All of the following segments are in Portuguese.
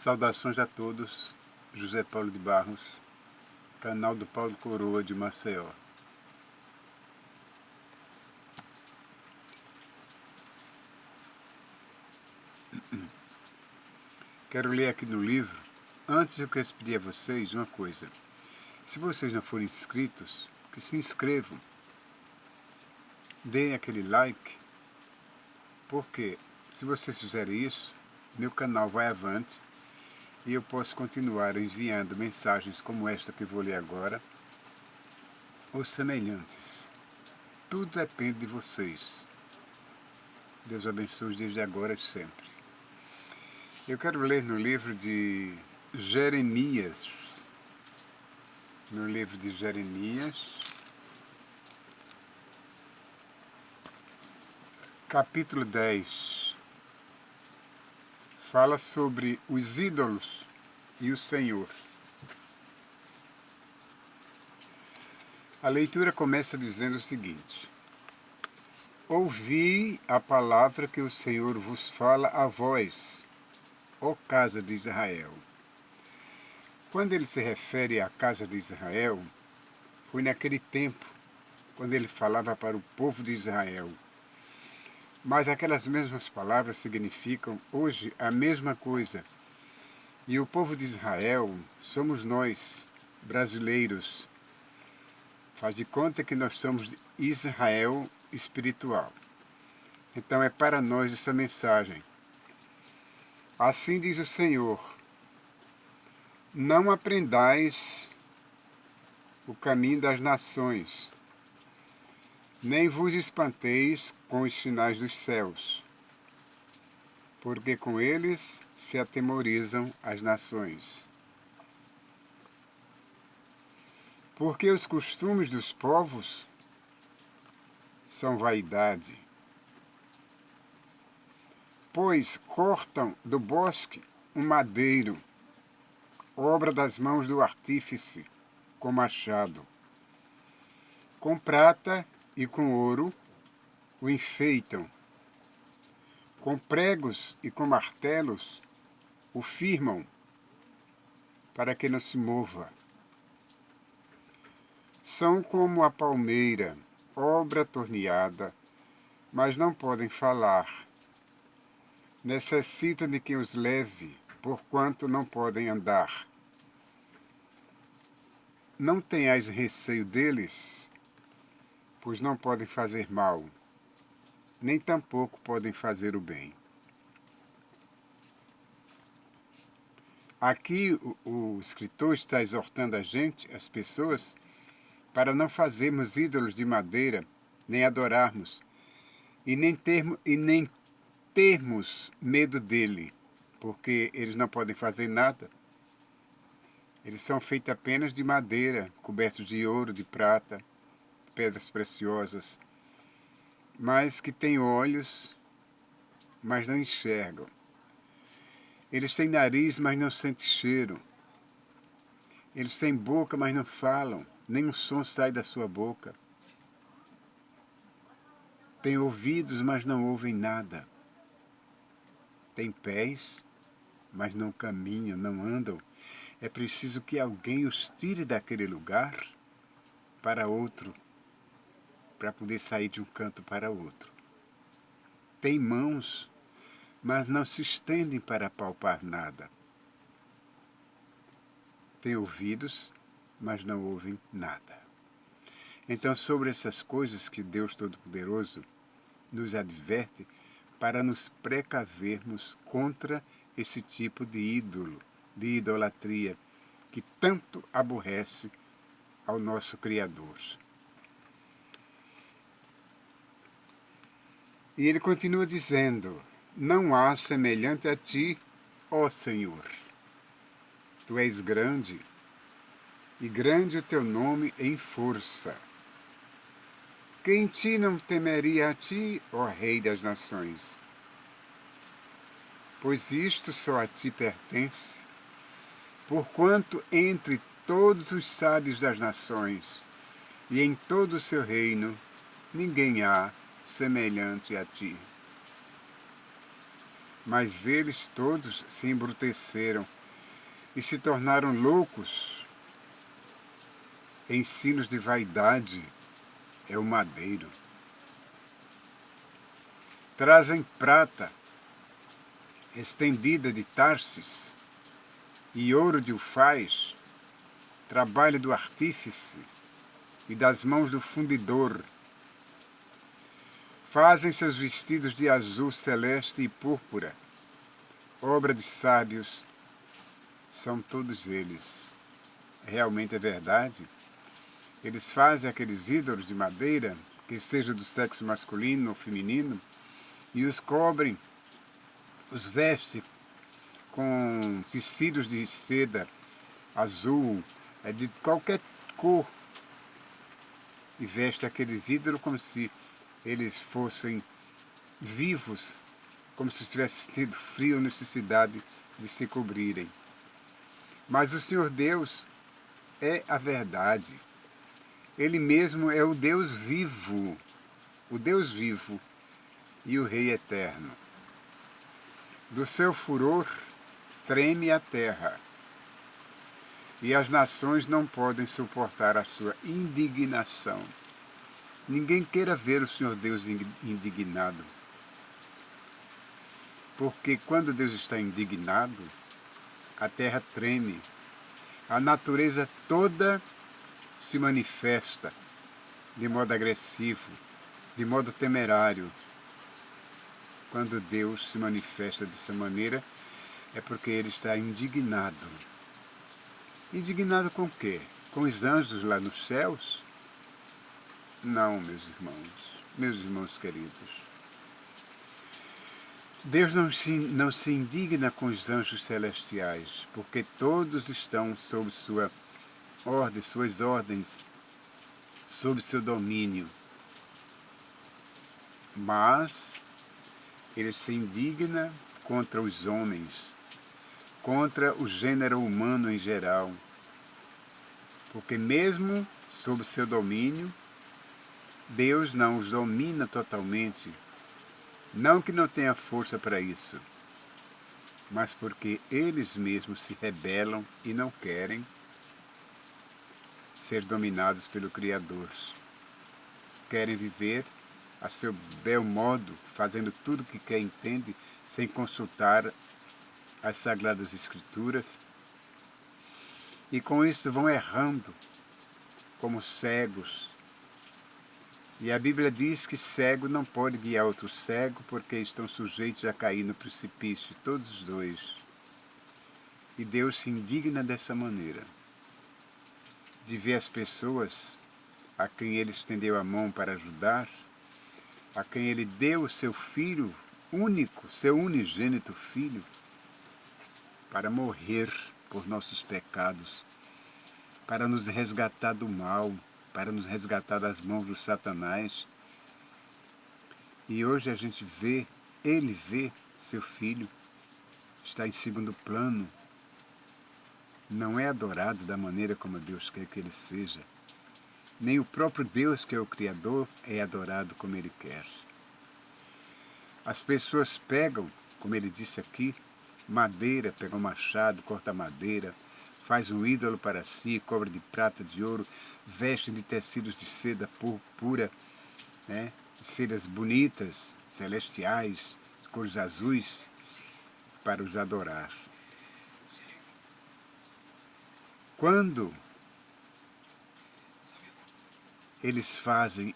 Saudações a todos, José Paulo de Barros, canal do Paulo Coroa de Maceió. Quero ler aqui no livro, antes eu quero pedir a vocês uma coisa. Se vocês não forem inscritos, que se inscrevam, deem aquele like, porque se vocês fizerem isso, meu canal vai avante e eu posso continuar enviando mensagens como esta que vou ler agora, ou semelhantes. Tudo depende de vocês. Deus abençoe desde agora e sempre. Eu quero ler no livro de Jeremias. No livro de Jeremias, capítulo 10. Fala sobre os ídolos e o Senhor. A leitura começa dizendo o seguinte: Ouvi a palavra que o Senhor vos fala a vós, ó casa de Israel. Quando ele se refere à casa de Israel, foi naquele tempo, quando ele falava para o povo de Israel. Mas aquelas mesmas palavras significam hoje a mesma coisa. E o povo de Israel somos nós, brasileiros. Faz de conta que nós somos Israel espiritual. Então é para nós essa mensagem. Assim diz o Senhor: não aprendais o caminho das nações, nem vos espanteis com os sinais dos céus, porque com eles se atemorizam as nações. Porque os costumes dos povos são vaidade, pois cortam do bosque um madeiro, obra das mãos do artífice, com machado. Com prata e com ouro o enfeitam, com pregos e com martelos o firmam, para que não se mova. São como a palmeira, obra torneada, mas não podem falar. Necessitam de quem os leve, porquanto não podem andar. Não tenhais receio deles, pois não podem fazer mal, nem tampouco podem fazer o bem. Aqui o escritor está exortando a gente, as pessoas, para não fazermos ídolos de madeira, nem adorarmos, e nem termos medo dele, porque eles não podem fazer nada. Eles são feitos apenas de madeira, cobertos de ouro, de prata, pedras preciosas, mas que têm olhos, mas não enxergam. Eles têm nariz, mas não sentem cheiro. Eles têm boca, mas não falam, nenhum som sai da sua boca. Têm ouvidos, mas não ouvem nada. Têm pés, mas não caminham, não andam. É preciso que alguém os tire daquele lugar para outro, para poder sair de um canto para outro. Têm mãos, mas não se estendem para palpar nada. Têm ouvidos, mas não ouvem nada. Então, sobre essas coisas que Deus Todo-Poderoso nos adverte para nos precavermos contra esse tipo de ídolo, de idolatria, que tanto aborrece ao nosso Criador. E ele continua dizendo: não há semelhante a ti, ó Senhor. Tu és grande, e grande o teu nome em força. Quem ti não temeria a ti, ó Rei das nações? Pois isto só a ti pertence, porquanto entre todos os sábios das nações e em todo o seu reino ninguém há semelhante a ti. Mas eles todos se embruteceram e se tornaram loucos. Ensinos de vaidade é o madeiro. Trazem prata estendida de Tarsis e ouro de Ufaz, trabalho do artífice e das mãos do fundidor. Fazem seus vestidos de azul celeste e púrpura, obra de sábios são todos eles. Realmente é verdade. Eles fazem aqueles ídolos de madeira, que seja do sexo masculino ou feminino, e os cobrem, os vestem com tecidos de seda azul, de qualquer cor, e veste aqueles ídolos como se eles fossem vivos, como se tivessem tido frio ou necessidade de se cobrirem. Mas o Senhor Deus é a verdade. Ele mesmo é o Deus vivo e o Rei eterno. Do seu furor treme a terra, e as nações não podem suportar a sua indignação. Ninguém queira ver o Senhor Deus indignado, porque quando Deus está indignado, a terra treme, a natureza toda se manifesta de modo agressivo, de modo temerário. Quando Deus se manifesta dessa maneira, é porque Ele está indignado. Indignado com o quê? Com os anjos lá nos céus? Não, meus irmãos queridos. Deus não se indigna com os anjos celestiais, porque todos estão sob sua ordem, suas ordens, sob seu domínio. Mas ele se indigna contra os homens, contra o gênero humano em geral, porque mesmo sob seu domínio, Deus não os domina totalmente, não que não tenha força para isso, mas porque eles mesmos se rebelam e não querem ser dominados pelo Criador. Querem viver a seu bel modo, fazendo tudo o que quer e entende, sem consultar as Sagradas Escrituras. E com isso vão errando como cegos. E a Bíblia diz que cego não pode guiar outro cego, porque estão sujeitos a cair no precipício, todos os dois. E Deus se indigna dessa maneira, de ver as pessoas a quem Ele estendeu a mão para ajudar, a quem Ele deu o seu Filho único, seu unigênito Filho, para morrer por nossos pecados, para nos resgatar do mal, para nos resgatar das mãos do Satanás. E hoje a gente vê, Ele vê seu Filho, está em segundo plano, não é adorado da maneira como Deus quer que Ele seja. Nem o próprio Deus, que é o Criador, é adorado como Ele quer. As pessoas pegam, como ele disse aqui, madeira, pegam machado, corta madeira, faz um ídolo para si, cobre de prata, de ouro, vestem de tecidos de seda pura, né? Sedas bonitas, celestiais, cores azuis, para os adorar. Quando eles fazem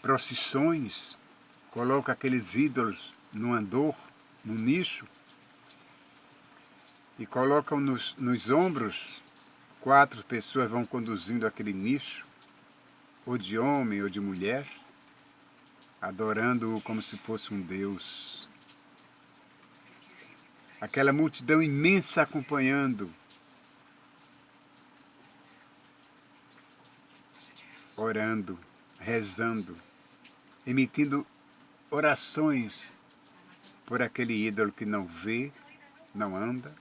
procissões, colocam aqueles ídolos no andor, no nicho, e colocam nos ombros, 4 pessoas vão conduzindo aquele nicho, ou de homem ou de mulher, adorando-o como se fosse um Deus. Aquela multidão imensa acompanhando, orando, rezando, emitindo orações por aquele ídolo que não vê, não anda,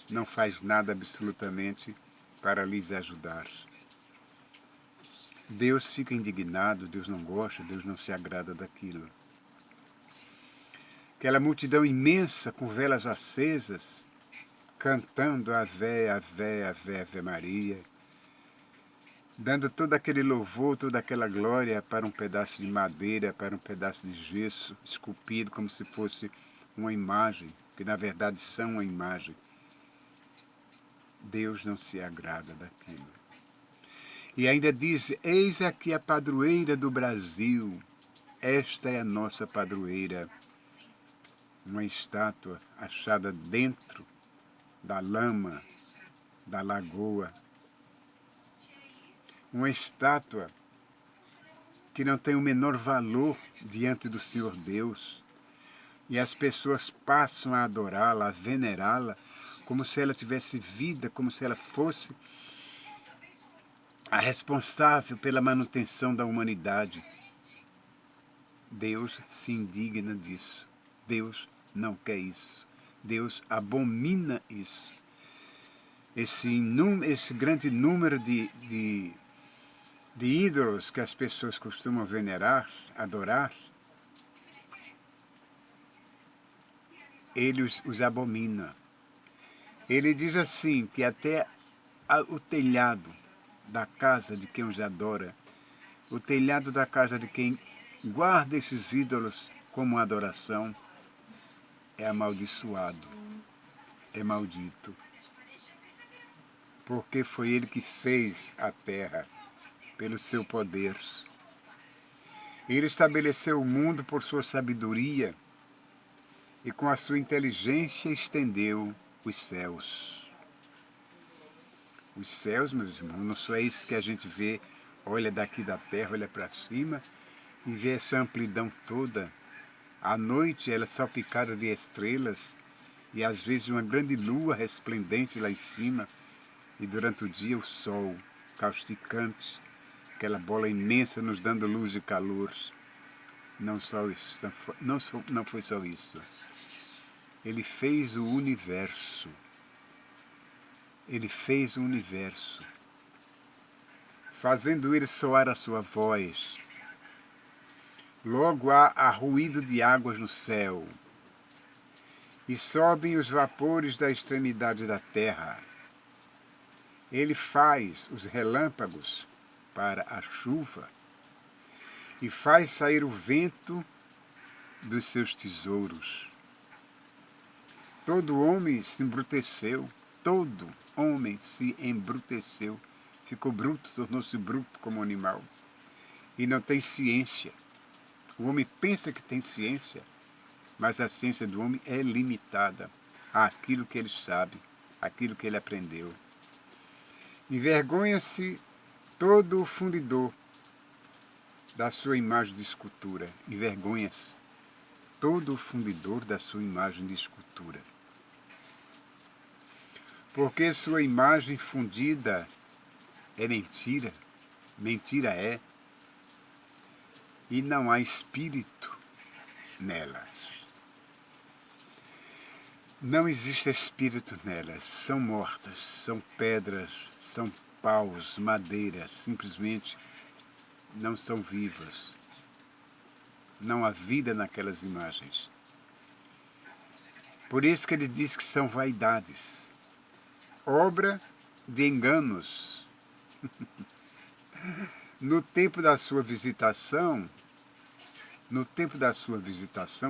não faz nada absolutamente para lhes ajudar. Deus fica indignado, Deus não gosta, Deus não se agrada daquilo. aquela multidão imensa com velas acesas, cantando Ave, Ave, Ave, Ave Maria, dando todo aquele louvor, toda aquela glória para um pedaço de madeira, para um pedaço de gesso, esculpido como se fosse uma imagem, que na verdade são uma imagem. Deus não se agrada daquilo. E ainda diz, eis aqui a padroeira do Brasil, esta é a nossa padroeira. Uma estátua achada dentro da lama, da lagoa. Uma estátua que não tem o menor valor diante do Senhor Deus. E as pessoas passam a adorá-la, a venerá-la, como se ela tivesse vida, como se ela fosse a responsável pela manutenção da humanidade. Deus se indigna disso. Deus não quer isso. Deus abomina isso. Esse grande número de ídolos que as pessoas costumam venerar, adorar, ele os abomina. Ele diz assim, que até o telhado da casa de quem os adora, o telhado da casa de quem guarda esses ídolos como adoração, é amaldiçoado, é maldito. Porque foi ele que fez a terra pelo seu poder. Ele estabeleceu o mundo por sua sabedoria e com a sua inteligência estendeu os céus. Os céus, meus irmãos, não só é isso que a gente vê, olha daqui da terra, olha para cima e vê essa amplidão toda. À noite ela é salpicada de estrelas e às vezes uma grande lua resplendente lá em cima e durante o dia o sol causticante, aquela bola imensa nos dando luz e calor. Não foi só isso. Ele fez o universo. Ele fez o universo, fazendo ele soar a sua voz. Logo há ruído de águas no céu, e sobem os vapores da extremidade da terra. Ele faz os relâmpagos para a chuva, e faz sair o vento dos seus tesouros. Todo homem se embruteceu, todo homem se embruteceu, ficou bruto, tornou-se bruto como animal, e não tem ciência. O homem pensa que tem ciência, mas a ciência do homem é limitada àquilo que ele sabe, àquilo que ele aprendeu. Envergonha-se todo o fundidor da sua imagem de escultura, envergonha-se todo o fundidor da sua imagem de escultura. Porque sua imagem fundida é mentira, mentira é, e não há espírito nelas. Não existe espírito nelas, são mortas, são pedras, são paus, madeira, simplesmente não são vivas. Não há vida naquelas imagens. Por isso que ele diz que são vaidades, obra de enganos. No tempo da sua visitação,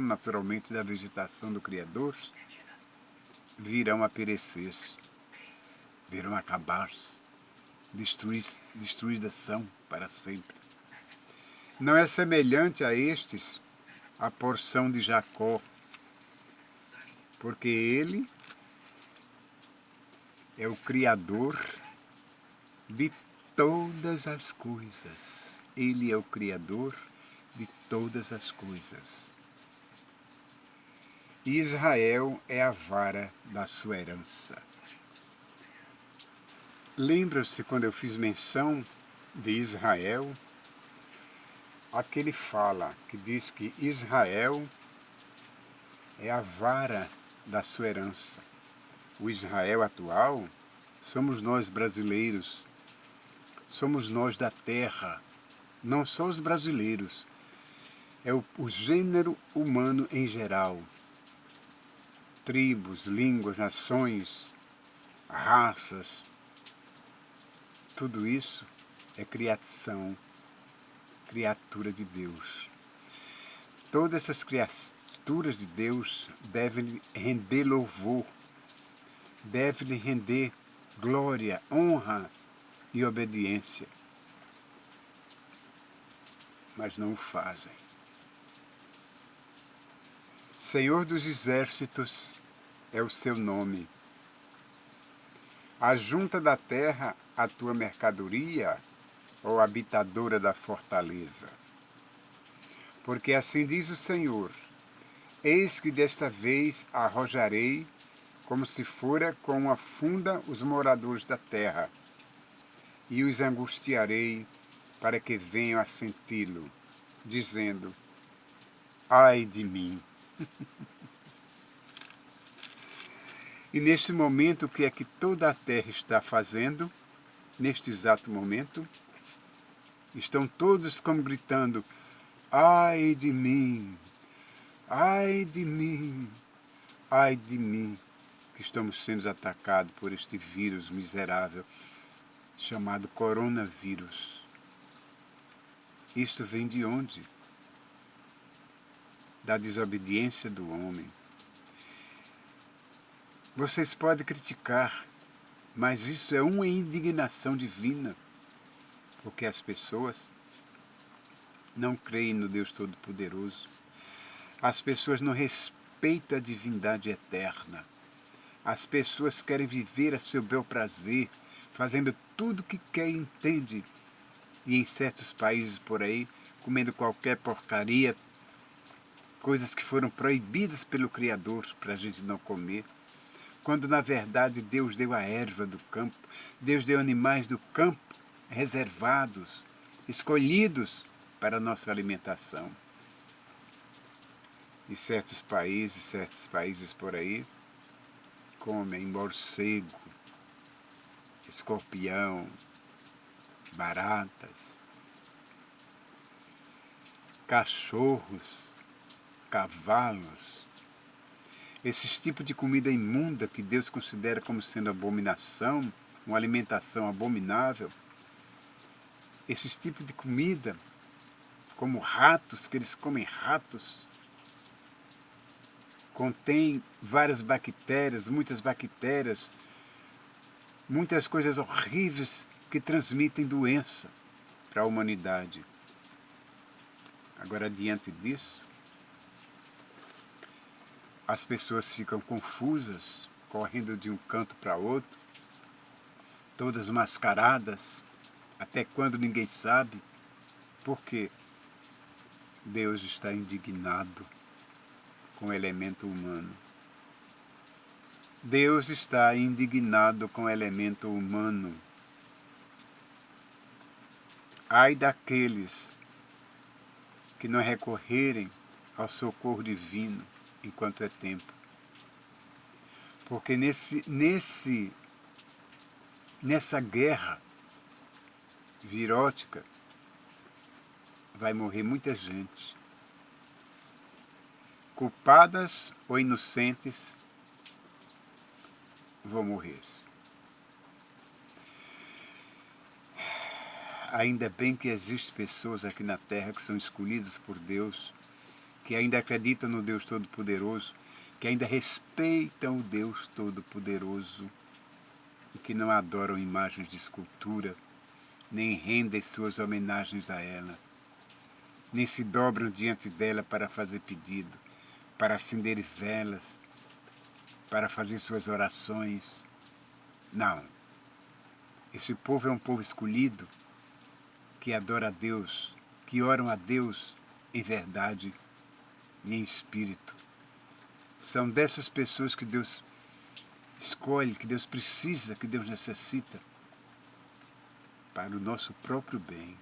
naturalmente da visitação do Criador, virão a perecer-se, virão a acabar-se, destruídas são para sempre. Não é semelhante a estes a porção de Jacó, porque ele é o Criador de todas as coisas. Ele é o Criador de todas as coisas. E Israel é a vara da sua herança. Lembra-se quando eu fiz menção de Israel? Aqui ele fala, que diz que Israel é a vara da sua herança. O Israel atual somos nós brasileiros, somos nós da terra, não só os brasileiros, é o gênero humano em geral. tribos, línguas, nações, raças, tudo isso é criação, criatura de Deus. Todas essas criaturas de Deus devem lhe render louvor, devem lhe render glória, honra e obediência. Mas não o fazem. Senhor dos Exércitos é o seu nome. Ajunta da terra a tua mercadoria, ó habitadora da fortaleza. Porque assim diz o Senhor, eis que desta vez arrojarei, como se fora com uma funda, os moradores da terra, e os angustiarei para que venham a senti-lo, dizendo, ai de mim. E neste momento, o que é que toda a terra está fazendo? Neste exato momento, estão todos como gritando, ai de mim, ai de mim, ai de mim, que estamos sendo atacados por este vírus miserável chamado coronavírus. Isto vem de onde? Da desobediência do homem. Vocês podem criticar, mas isso é uma indignação divina, porque as pessoas não creem no Deus Todo-Poderoso. As pessoas não respeitam a divindade eterna. As pessoas querem viver a seu bel prazer, fazendo tudo o que quer e entende. E em certos países por aí, comendo qualquer porcaria, coisas que foram proibidas pelo Criador para a gente não comer. Quando na verdade Deus deu a erva do campo, Deus deu animais do campo reservados, escolhidos para a nossa alimentação. E certos países por aí, comem morcego, escorpião, baratas, cachorros, cavalos. Esses tipos de comida imunda que Deus considera como sendo abominação, uma alimentação abominável. Esses tipos de comida, como ratos, que eles comem ratos, contém várias bactérias, muitas coisas horríveis que transmitem doença para a humanidade. Agora, diante disso, as pessoas ficam confusas, correndo de um canto para outro, todas mascaradas, até quando ninguém sabe, porque Deus está indignado com o elemento humano. Deus está indignado com o elemento humano. Ai daqueles que não recorrerem ao socorro divino enquanto é tempo. Porque nessa guerra virótica vai morrer muita gente. Culpadas ou inocentes vão morrer. Ainda bem que existem pessoas aqui na Terra que são escolhidas por Deus, que ainda acreditam no Deus Todo-Poderoso, que ainda respeitam o Deus Todo-Poderoso e que não adoram imagens de escultura, nem rendem suas homenagens a elas, nem se dobram diante dela para fazer pedido, para acender velas, para fazer suas orações. Não. Esse povo é um povo escolhido, que adora a Deus, que oram a Deus em verdade e em espírito. São dessas pessoas que Deus escolhe, que Deus precisa, que Deus necessita para o nosso próprio bem.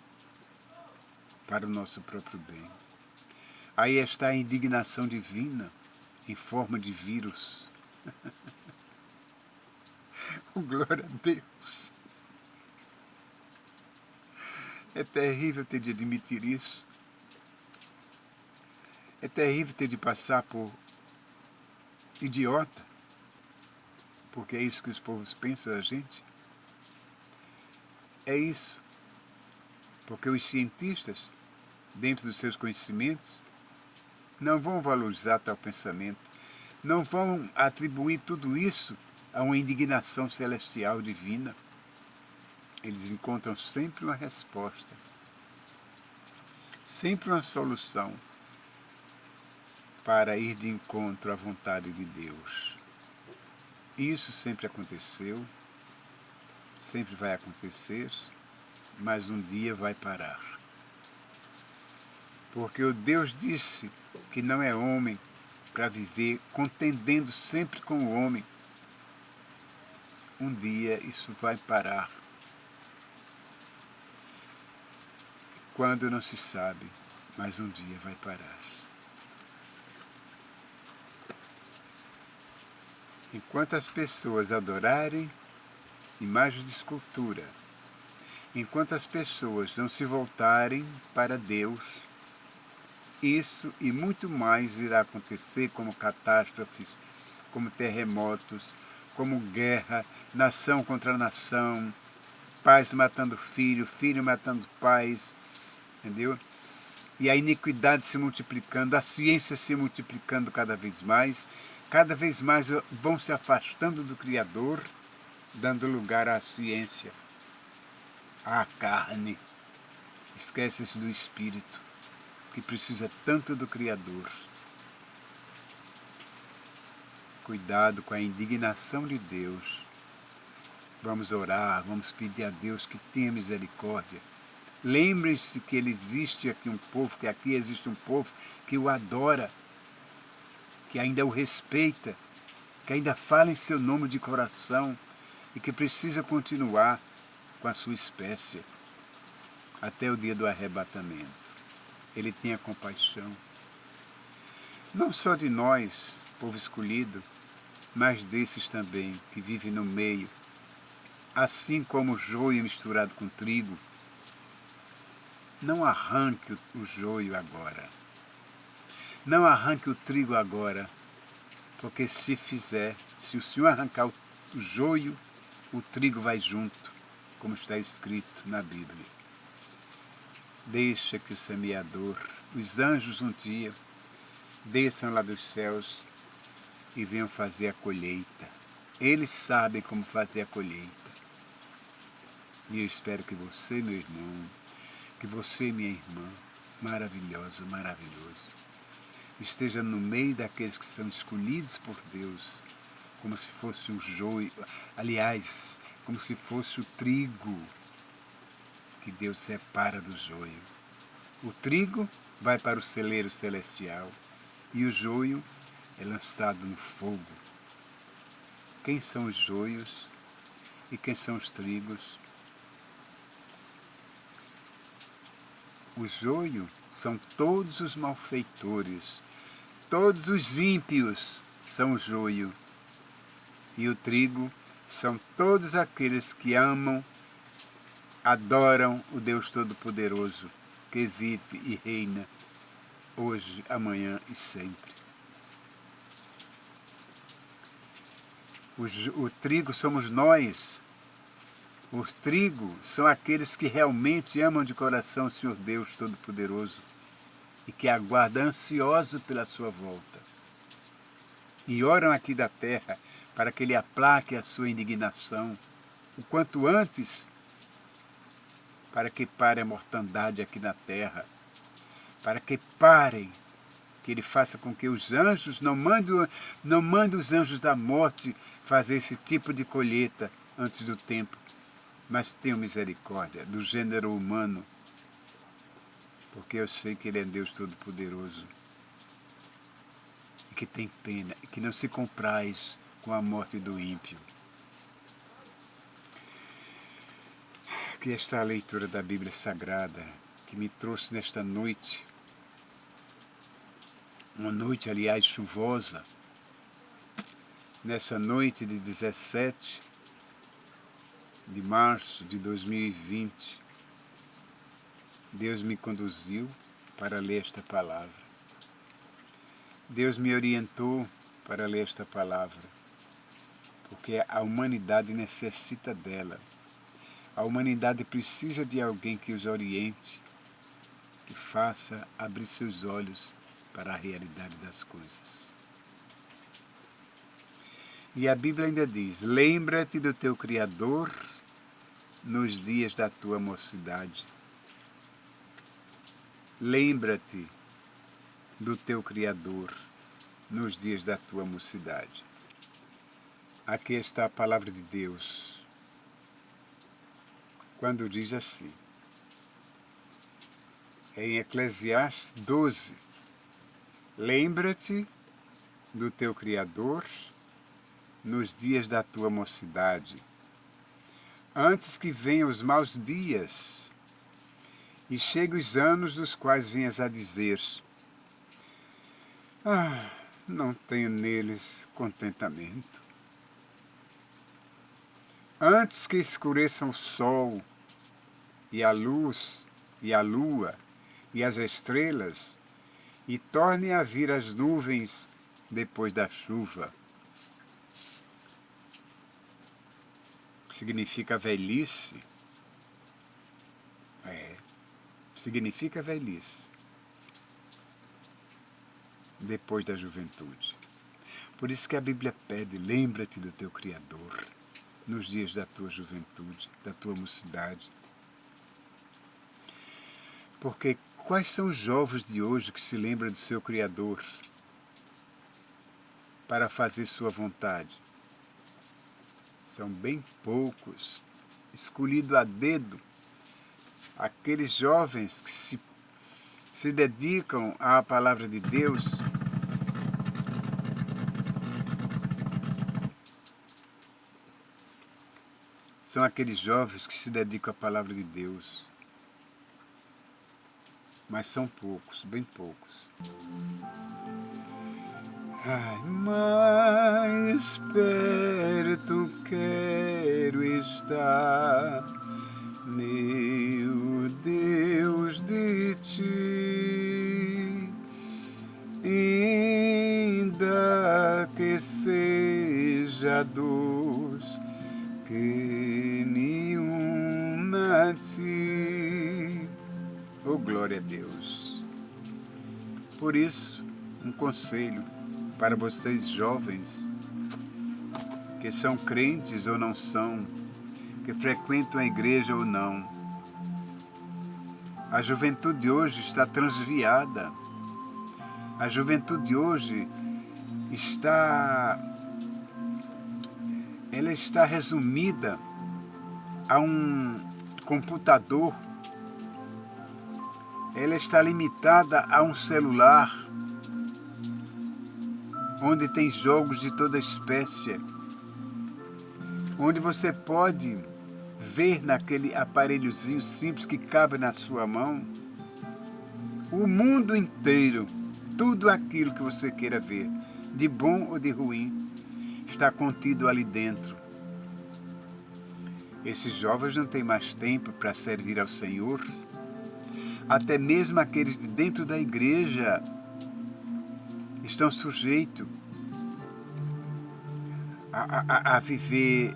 Para o nosso próprio bem. Aí está a indignação divina em forma de vírus. Glória a Deus. É terrível ter de admitir isso. É terrível ter de passar por idiota, porque é isso que os povos pensam da gente. É isso, porque os cientistas, dentro dos seus conhecimentos, não vão valorizar tal pensamento, não vão atribuir tudo isso a uma indignação celestial divina. Eles encontram sempre uma resposta, sempre uma solução para ir de encontro à vontade de Deus. Isso sempre aconteceu, sempre vai acontecer, mas um dia vai parar. Porque o Deus disse que não é homem para viver contendendo sempre com o homem. Um dia isso vai parar. Quando não se sabe, mas um dia vai parar. Enquanto as pessoas adorarem imagens de escultura, enquanto as pessoas não se voltarem para Deus, isso e muito mais irá acontecer, como catástrofes, como terremotos, como guerra, nação contra nação, pais matando filho, filho matando pais, entendeu? E a iniquidade se multiplicando, a ciência se multiplicando cada vez mais vão se afastando do Criador, dando lugar à ciência, à carne. Esquece-se do Espírito, que precisa tanto do Criador. Cuidado com a indignação de Deus. Vamos orar, vamos pedir a Deus que tenha misericórdia. Lembrem-se que existe aqui um povo, que aqui existe um povo que o adora, que ainda o respeita, que ainda fala em seu nome de coração e que precisa continuar com a sua espécie até o dia do arrebatamento. Ele tenha compaixão, não só de nós, povo escolhido, mas desses também que vivem no meio, assim como o joio misturado com trigo. Não arranque o joio agora. Não arranque o trigo agora, porque se o Senhor arrancar o joio, o trigo vai junto, como está escrito na Bíblia. Deixa que o semeador, os anjos um dia, desçam lá dos céus e venham fazer a colheita. Eles sabem como fazer a colheita. E eu espero que você, meu irmão, que você, minha irmã, maravilhosa, maravilhoso, esteja no meio daqueles que são escolhidos por Deus, como se fosse o joio, aliás, como se fosse o trigo que Deus separa do joio. O trigo vai para o celeiro celestial e o joio é lançado no fogo. Quem são os joios e quem são os trigos? O joio são todos os malfeitores, todos os ímpios são o joio. E o trigo são todos aqueles que amam, adoram o Deus Todo-Poderoso, que vive e reina hoje, amanhã e sempre. O trigo somos nós. O trigo são aqueles que realmente amam de coração o Senhor Deus Todo-Poderoso e que aguardam ansioso pela sua volta. E oram aqui da terra para que Ele aplaque a sua indignação o quanto antes, para que pare a mortandade aqui na terra, para que parem, que Ele faça com que os anjos, não mande os anjos da morte fazer esse tipo de colheita antes do tempo, mas tenha misericórdia do gênero humano, porque eu sei que Ele é Deus Todo-Poderoso e que tem pena, e que não se compraz com a morte do ímpio. Que esta leitura da Bíblia Sagrada, que me trouxe nesta noite, uma noite, aliás, chuvosa, nessa noite de 17 de março de 2020, Deus me conduziu para ler esta palavra. Deus me orientou para ler esta palavra, porque a humanidade necessita dela. A humanidade precisa de alguém que os oriente, que faça abrir seus olhos para a realidade das coisas. E a Bíblia ainda diz: lembra-te do teu Criador nos dias da tua mocidade. Lembra-te do teu Criador nos dias da tua mocidade. Aqui está a palavra de Deus, quando diz assim, em Eclesiastes 12, lembra-te do teu Criador nos dias da tua mocidade, antes que venham os maus dias e cheguem os anos dos quais venhas a dizer: não tenho neles contentamento. Antes que escureçam o sol e a luz e a lua e as estrelas e tornem a vir as nuvens depois da chuva. Significa velhice. Significa velhice. Depois da juventude. Por isso que a Bíblia pede: lembra-te do teu Criador nos dias da tua juventude, da tua mocidade. Porque quais são os jovens de hoje que se lembram do seu Criador para fazer sua vontade? São bem poucos, escolhidos a dedo, aqueles jovens que se dedicam à palavra de Deus. São aqueles jovens que se dedicam à palavra de Deus. Mas são poucos, bem poucos. Mais perto quero estar, meu Deus, de ti, ainda que seja dor que me una a ti. Oh, glória a Deus! Por isso, um conselho para vocês jovens, que são crentes ou não são, que frequentam a igreja ou não. A juventude hoje está transviada. A juventude hoje está resumida a um computador. Ela está limitada a um celular, onde tem jogos de toda espécie, onde você pode ver naquele aparelhozinho simples que cabe na sua mão, o mundo inteiro, tudo aquilo que você queira ver, de bom ou de ruim, está contido ali dentro. Esses jovens não têm mais tempo para servir ao Senhor. Até mesmo aqueles de dentro da igreja estão sujeitos a viver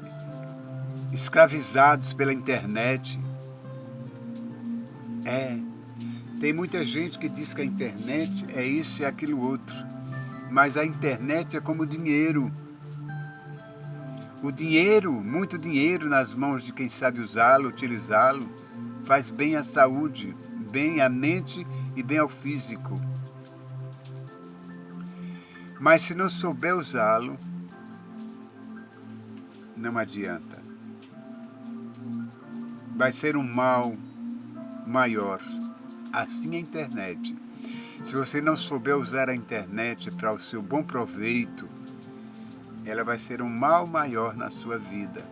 escravizados pela internet. Tem muita gente que diz que a internet é isso e aquilo outro, mas a internet é como o dinheiro. O dinheiro, muito dinheiro nas mãos de quem sabe usá-lo, utilizá-lo, faz bem à saúde, bem à mente e bem ao físico. Mas se não souber usá-lo, não adianta. Vai ser um mal maior. Assim é a internet. Se você não souber usar a internet para o seu bom proveito, ela vai ser um mal maior na sua vida.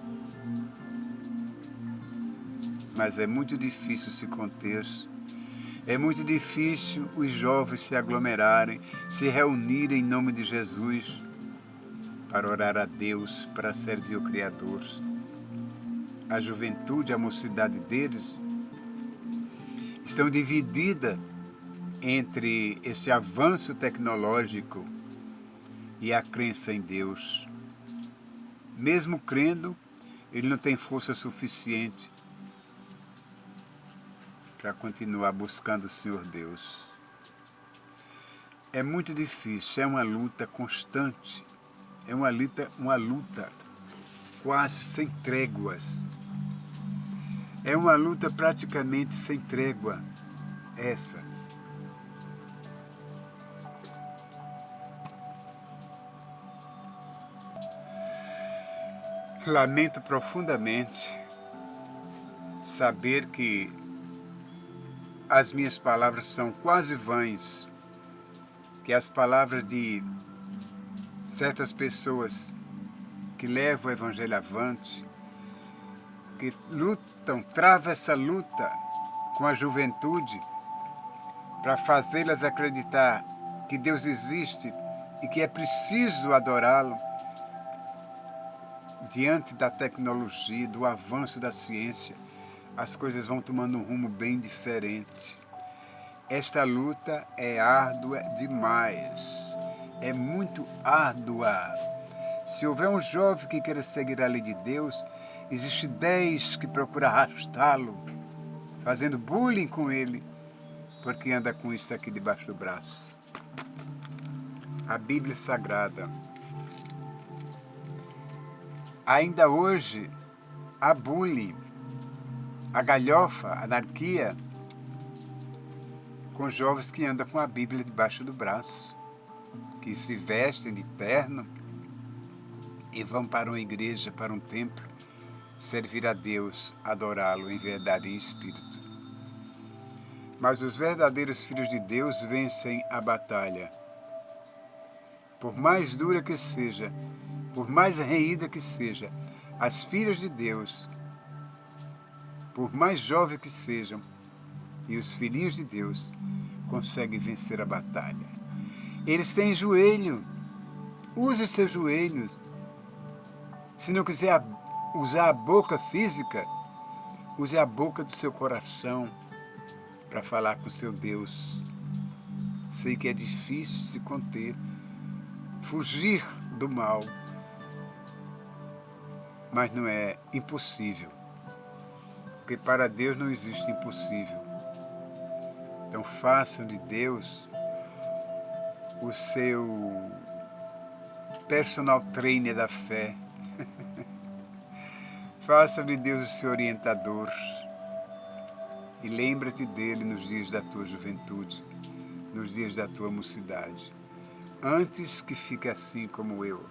Mas é muito difícil se conter. É muito difícil os jovens se aglomerarem, se reunirem em nome de Jesus para orar a Deus, para servir o Criador. A juventude, a mocidade deles estão divididas entre esse avanço tecnológico e a crença em Deus. Mesmo crendo, ele não tem força suficiente para continuar buscando o Senhor Deus. É muito difícil, é uma luta constante, é uma luta quase sem tréguas. É uma luta praticamente sem trégua, essa. Lamento profundamente saber que as minhas palavras são quase vãs, que as palavras de certas pessoas que levam o Evangelho avante, que lutam, travam essa luta com a juventude para fazê-las acreditar que Deus existe e que é preciso adorá-lo diante da tecnologia, do avanço da ciência, as coisas vão tomando um rumo bem diferente. Esta luta é árdua demais, é muito árdua. Se houver um jovem que queira seguir a lei de Deus, existe 10 que procuram arrastá-lo, fazendo bullying com ele, porque anda com isso aqui debaixo do braço. A Bíblia Sagrada. Ainda hoje, há bullying, a galhofa, a anarquia, com jovens que andam com a Bíblia debaixo do braço, que se vestem de terno e vão para uma igreja, para um templo, servir a Deus, adorá-lo em verdade e em espírito. Mas os verdadeiros filhos de Deus vencem a batalha. Por mais dura que seja, por mais reída que seja, as filhas de Deus, por mais jovens que sejam, e os filhinhos de Deus conseguem vencer a batalha. Eles têm joelho. Use seus joelhos. Se não quiser usar a boca física, use a boca do seu coração para falar com o seu Deus. Sei que é difícil se conter, fugir do mal, mas não é impossível, porque para Deus não existe impossível. Então façam de Deus o seu personal trainer da fé. Façam de Deus o seu orientador e lembra-te dele nos dias da tua juventude, nos dias da tua mocidade, antes que fique assim como eu.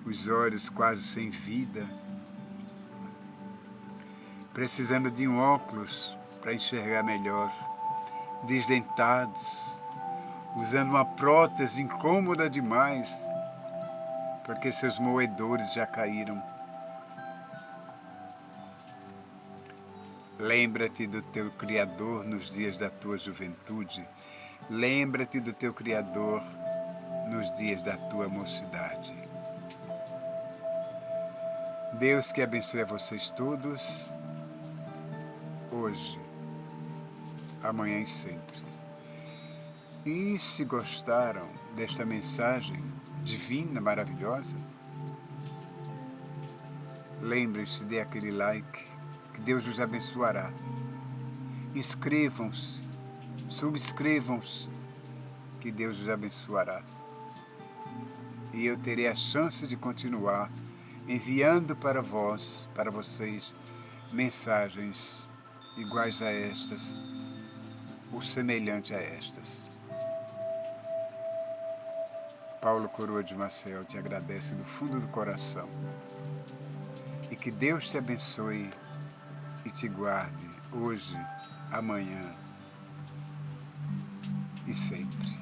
Os olhos quase sem vida, precisando de um óculos para enxergar melhor, desdentados, usando uma prótese incômoda demais, porque seus moedores já caíram. Lembra-te do teu Criador nos dias da tua juventude. Lembra-te do teu Criador nos dias da tua mocidade. Deus que abençoe a vocês todos, hoje, amanhã e sempre. E se gostaram desta mensagem divina, maravilhosa, lembrem-se de aquele like, que Deus os abençoará. Inscrevam-se, subscrevam-se, que Deus os abençoará. E eu terei a chance de continuar enviando para vós, para vocês, mensagens iguais a estas, ou semelhante a estas. Paulo Coroa de Maciel te agradece do fundo do coração. E que Deus te abençoe e te guarde hoje, amanhã e sempre.